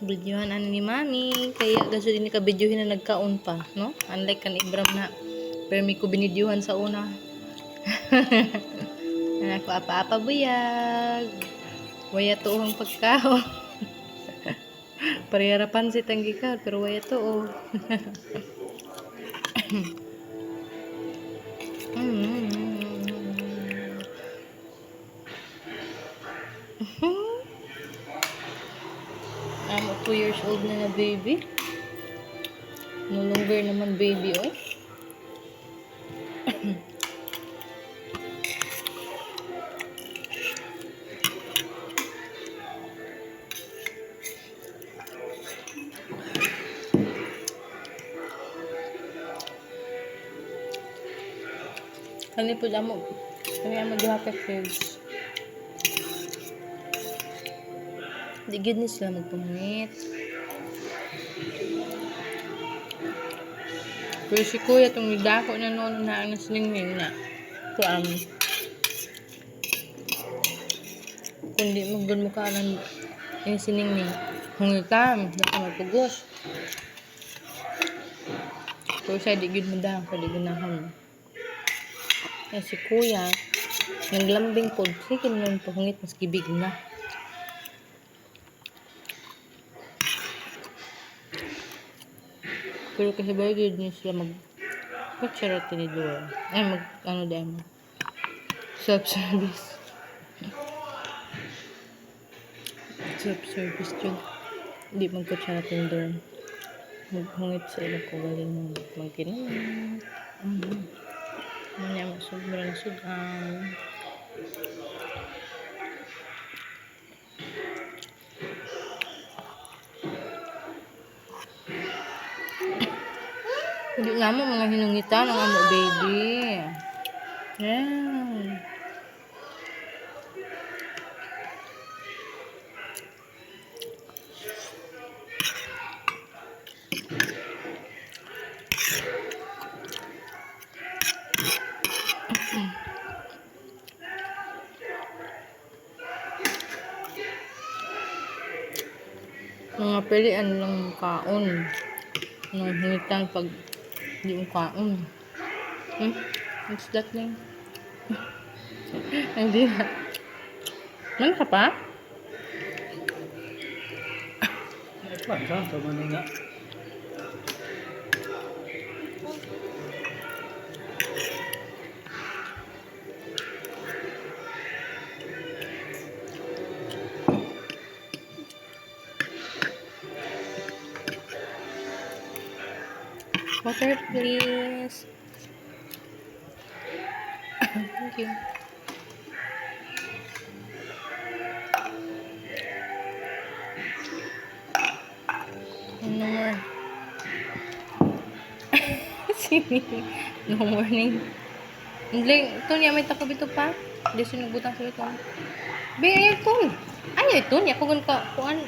Videohan ani ni Mami. Kaya gaso din ka videohin na nagkaon pa, no? Unlike kan Ibram na permi ko binidyohan sa una. Anak ko apa-apa buyag. Waya to ang pagkaon. Pariharapan si tanggi ka pero waya to oh. I'm 2 years old na baby. No longer naman baby, oy. Kani po damo. Kani amo duha ka kids. Di gid ni sila magpamit. Pero si kuya itong nidako na noon na ang naslingling na. Kundi magdun mo ka ng yung siningning. Hungitam, daka magpugos. Pero siya di gid mo dahang sa di ginahon. Kaya si kuya, naglambing po, sige naman pahungit, mas gibig na. Pero kasi bagay niya sila mag-charity ni Dora. Ay, ano dahil self-service. Self-service yun. Hindi magka-charity ni Dora. Maghungit sa ilang kagaling mo. Magkinamit. Manya sobrang sudan. Hindi nga mo mga hinungitan ang amo baby. Yeah. Mga pilian lang kaon. Nang hingitan pag di mo kaon. What's that name? Hindi na. Man ka pa? Saan sa Manila? Water please. Thank you. No more. No morning. Hindi, ito niya may takab ito pa. Hindi sinubutan sa ito. Be, ayaw ito. Ayaw ito niya. Kung kuan.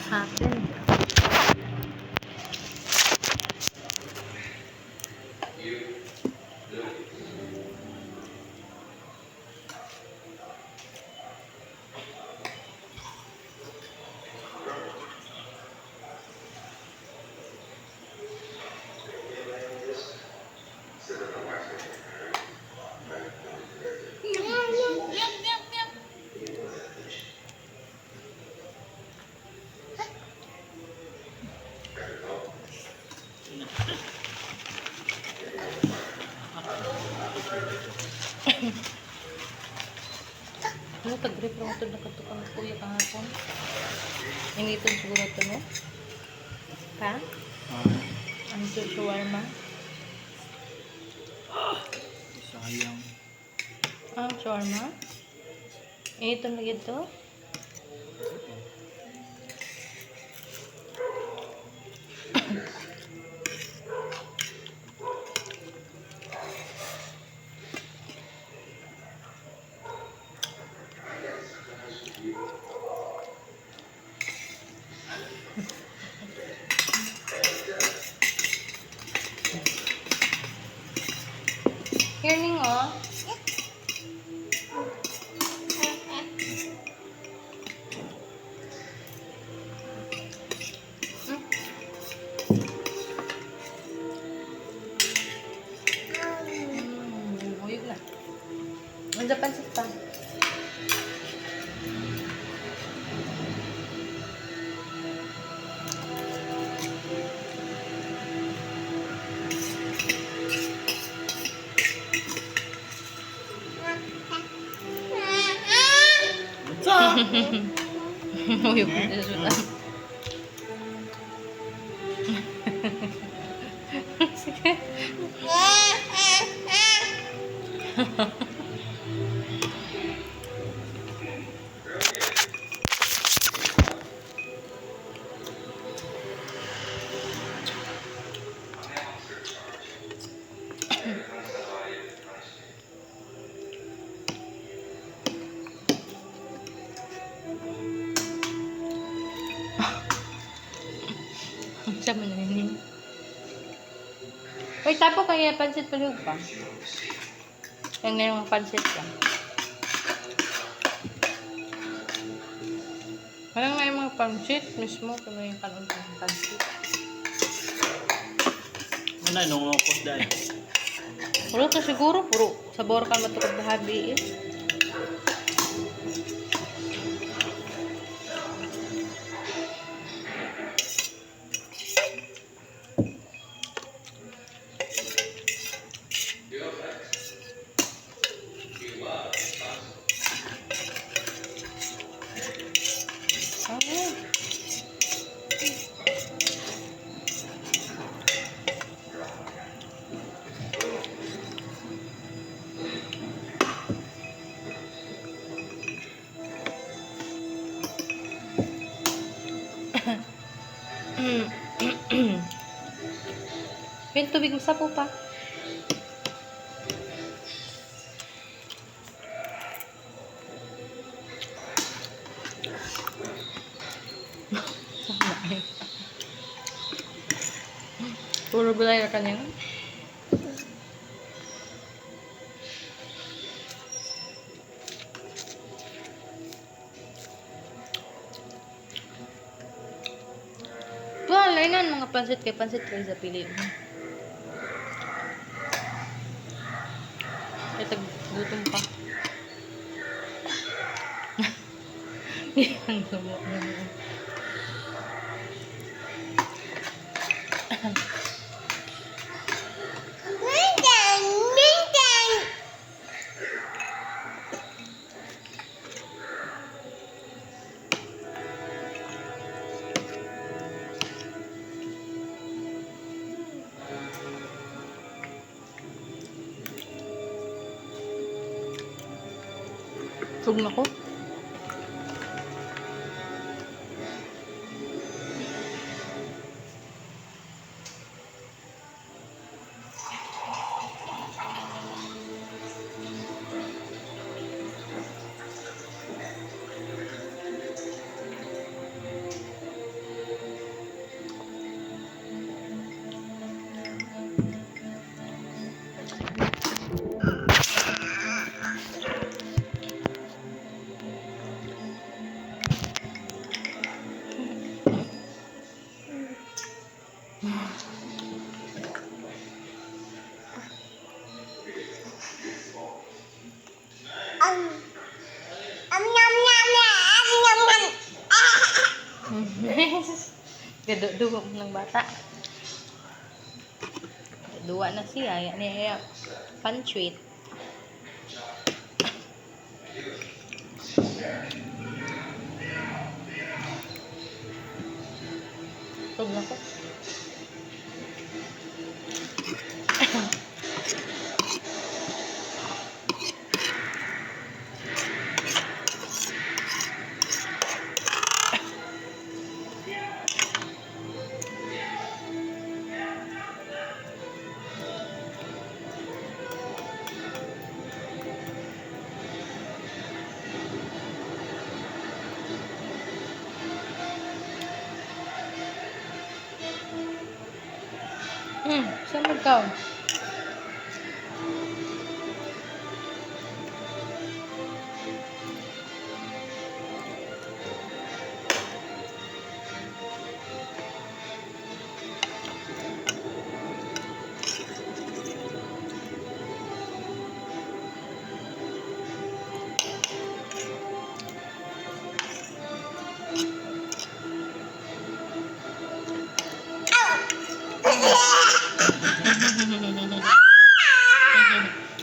Happen. Ano tag-grip lang ito nakatukang kuya kahapon? Initon siguro ito no? Ha? Ang shawarma? Sayang. Shawarma? Initon lagi ito? Hearing oh. Uyog na. Nandiyan pansit pa. Uyog na sa sutan. Sige. Siya mo naninig. Uy, tapo kaya pansit palihog pa. Yan na yung pansit ka. Parang nga yung mga pansit mismo. Kung may kanon ng pansit. Ano yung nungukos dahil? Puro to siguro. Puro sabor ka matukod na habi eh. Pin tubig mo sa po pa. Puro gulay na kanya. Wala na mga pansit kay pansit kayo sa pili mo. Kaya tag-gutom pa. Yan gumo. Tug na ko. Gaduwa ng bata. Gaduwa na siya. Yan niya pan-sweet. Tug na ko. Saan mo ikaw?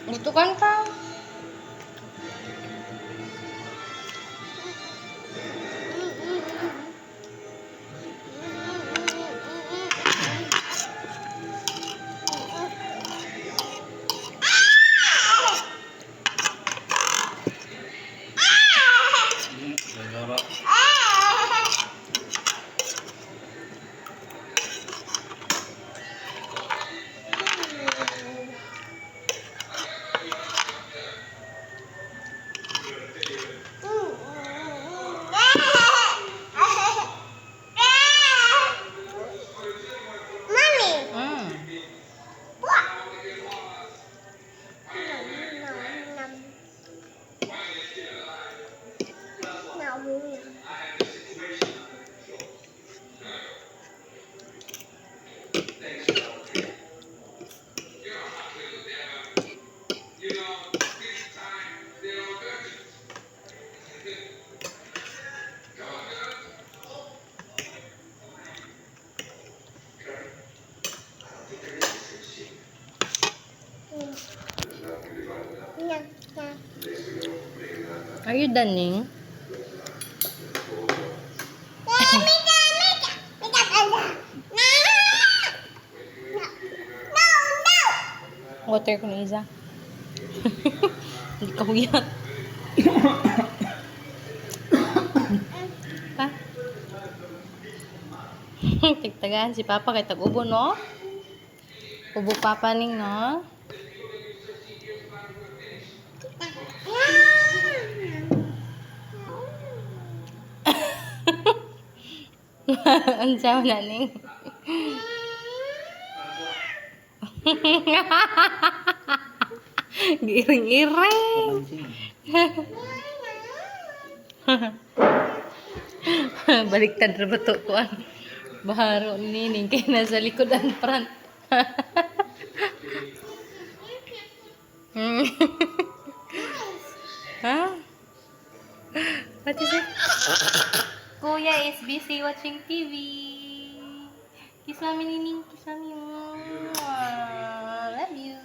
Lutukan ka. Gagara. Mm. Are you done, Ning? Water ko na isa. Hindi ka huyat. Pa? Tigtagaan si Papa kay tag-ubo, no? Ubo Papa ning, no? Ang sawa na, Ning. Giring-iring. Baliktad ra ba to kuan? Baharo ni Ning kay nasa likod ang front. Ha? What is it? Kuya is busy watching TV. Kiss mami Nining, kiss mami. Love you.